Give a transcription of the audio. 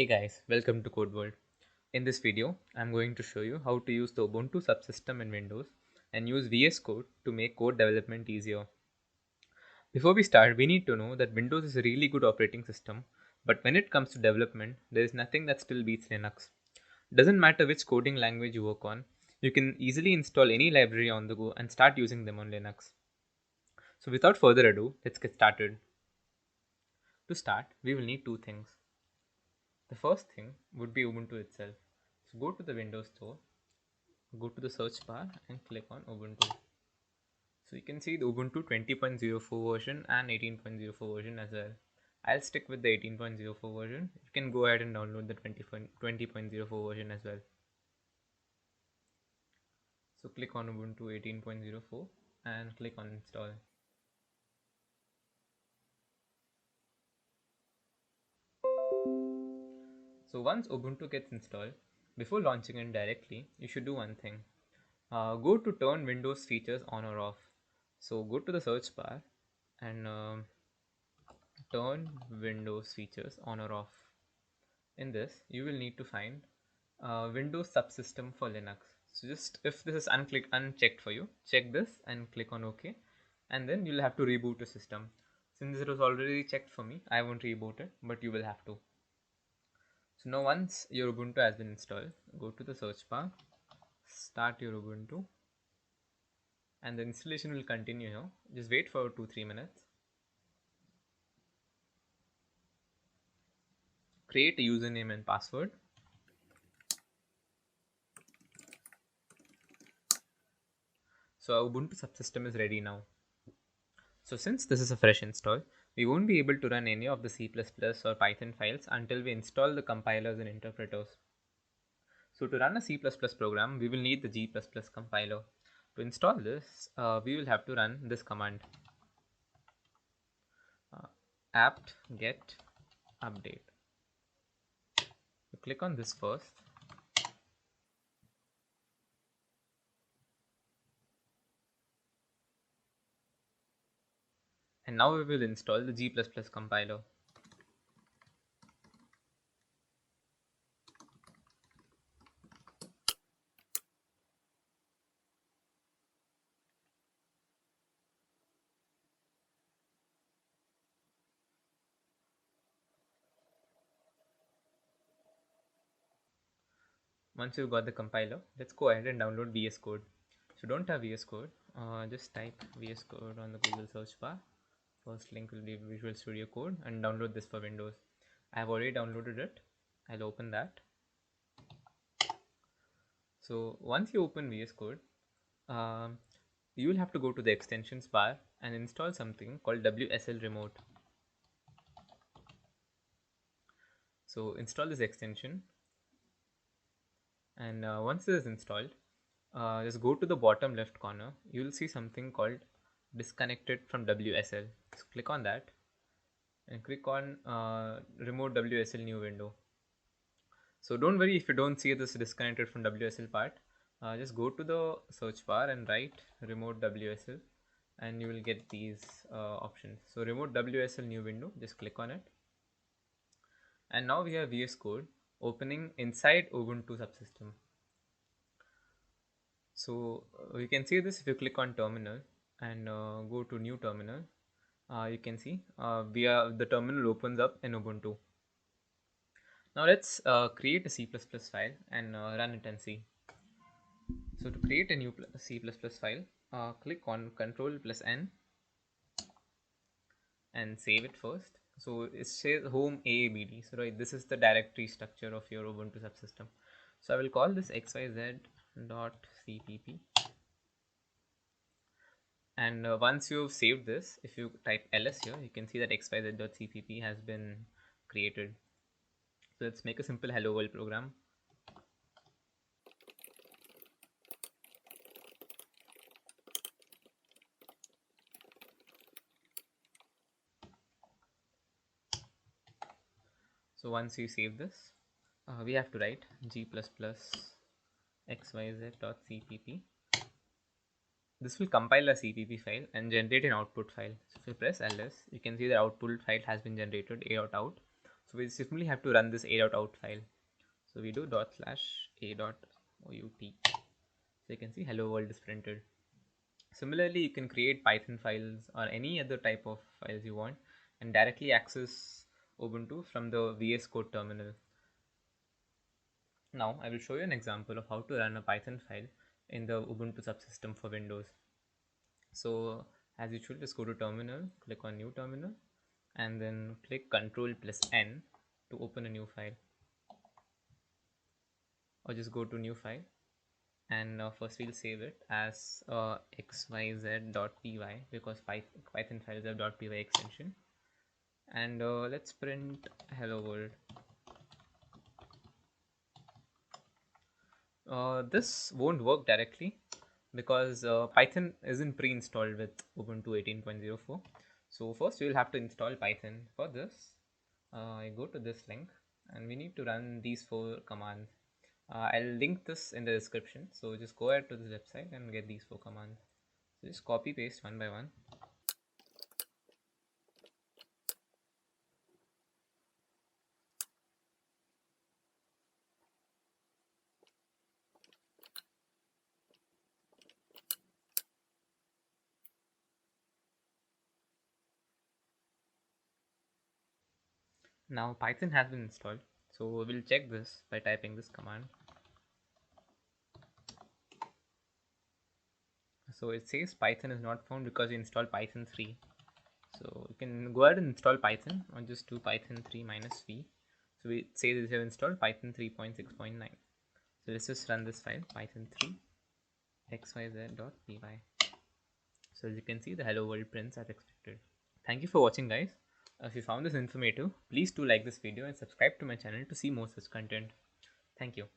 Hey guys, welcome to Code World. In this video, I'm going to show you how to use the Ubuntu subsystem in Windows and use VS Code to make code development easier. Before we start, we need to know that Windows is a really good operating system, but when it comes to development, there is nothing that still beats Linux. Doesn't matter which coding language you work on, you can easily install any library on the go and start using them on Linux. So without further ado, let's get started. To start, we will need two things. The first thing would be Ubuntu itself. So go to the Windows store, go to the search bar and click on Ubuntu. So you can see the Ubuntu 20.04 version and 18.04 version as well. I'll stick with the 18.04 version. You can go ahead and download the 20.04 version as well. So click on Ubuntu 18.04 and click on install. So once Ubuntu gets installed, before launching it directly, you should do one thing. Go to turn Windows features on or off. So go to the search bar and turn Windows features on or off. In this, you will need to find Windows subsystem for Linux. So just if this is unchecked for you, check this and click on OK, and then you'll have to reboot the system. Since it was already checked for me, I won't reboot it, but you will have to. So now once your Ubuntu has been installed, go to the search bar, start your Ubuntu, and the installation will continue here. Just wait for 2-3 minutes. Create a username and password. So our Ubuntu subsystem is ready now. So since this is a fresh install, we won't be able to run any of the C++ or Python files until we install the compilers and interpreters. So to run a C++ program, we will need the G++ compiler. To install this, we will have to run this command, apt get update. You click on this first. And now we will install the G++ compiler. Once you've got the compiler, let's go ahead and download VS Code. So don't have VS Code, just type VS Code on the Google search bar. First link will be Visual Studio Code and download this for Windows. I have already downloaded it. I'll open that. So once you open VS Code, you will have to go to the extensions bar and install something called WSL Remote. So install this extension, and once it is installed, just go to the bottom left corner. You will see something called disconnected from WSL. So click on that and click on remote WSL new window. So don't worry if you don't see this disconnected from WSL part. Just go to the search bar and write remote WSL and you will get these options. So remote WSL new window, just click on it. And now we have VS Code opening inside Ubuntu subsystem. So you can see this if you click on terminal and go to new terminal. You can see the terminal opens up in Ubuntu. Now let's create a C++ file and run it and see. So to create a new C++ file, click on Ctrl+N and save it first. So it says home AABD. So right, this is the directory structure of your Ubuntu subsystem. So I will call this xyz.cpp. And once you've saved this, if you type ls here, you can see that xyz.cpp has been created. So let's make a simple hello world program. So once you save this, we have to write g++ xyz.cpp. This will compile a CPP file and generate an output file. So if you press ls, you can see the output file has been generated a.out. So we simply have to run this a.out file. So we do dot slash a.out. So you can see hello world is printed. Similarly, you can create Python files or any other type of files you want and directly access Ubuntu from the VS Code terminal. Now I will show you an example of how to run a Python file in the Ubuntu subsystem for Windows. So as usual, just go to terminal, click on new terminal, and then click Ctrl plus N to open a new file, or just go to new file. And first we'll save it as xyz.py because Python files have .py extension. And let's print hello world. This won't work directly because Python isn't pre-installed with Ubuntu 18.04. So first we will have to install Python. For this, I go to this link and we need to run these 4 commands. I'll link this in the description. So just go ahead to this website and get these 4 commands. So just copy paste one by one. Now Python has been installed. So we'll check this by typing this command. So it says Python is not found because we installed Python 3. So you can go ahead and install Python or just do Python 3 minus v. So it says we have installed Python 3.6.9. So let's just run this file Python 3 xyz.py. So as you can see, the hello world prints as expected. Thank you for watching, guys. If you found this informative, please do like this video and subscribe to my channel to see more such content. Thank you.